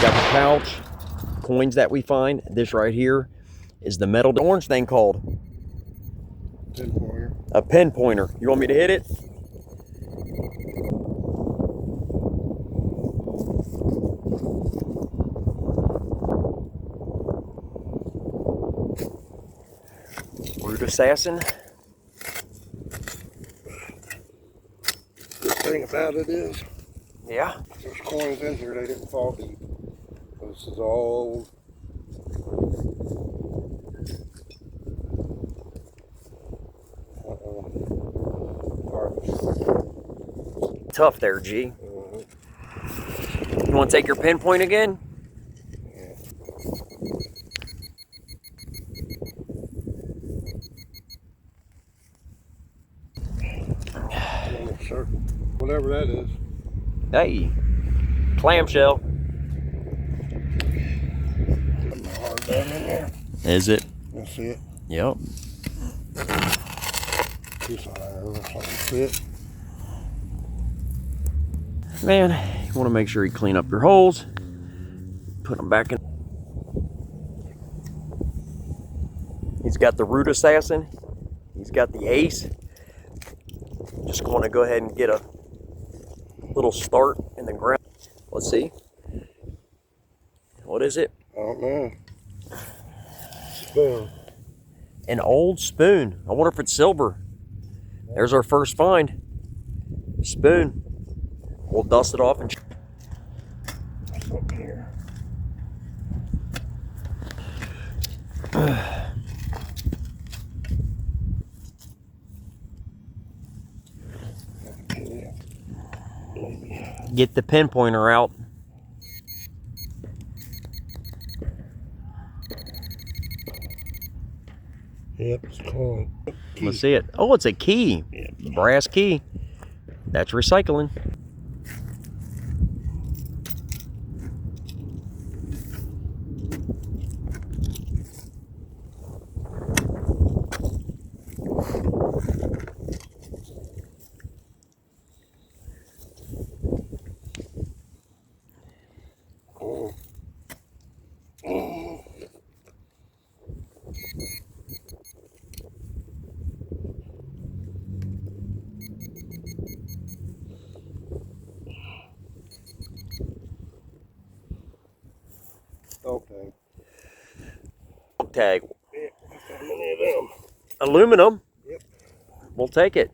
got the pouch, coins that we find. This right here is the metal. The orange thing called? Pinpointer. A pinpointer. You want me to hit it? Root assassin. The thing about it is, Yeah. there's coins in here, they didn't fall deep. This is all old. Tough there, G. You want to take your pinpoint again? Yeah. Circle. Whatever that is. Hey, clamshell. Put my hard down in there. Is it? That's it. Yep. This iron looks like a fit. Man, you want to make sure you clean up your holes. Put them back in. He's got the root assassin. He's got the ace. Just want to go ahead and get a little start in the ground. Let's see. What is it? I don't know. Spoon. An old spoon. I wonder if it's silver. There's our first find. Spoon. We'll dust it off and What's up here? get the pinpointer out. Yep, it's coin. Let's see it. Oh, it's a key. Yep. Brass key. That's recycling. Okay. Tag. Yep, how many of them? Aluminum. Yep. We'll take it.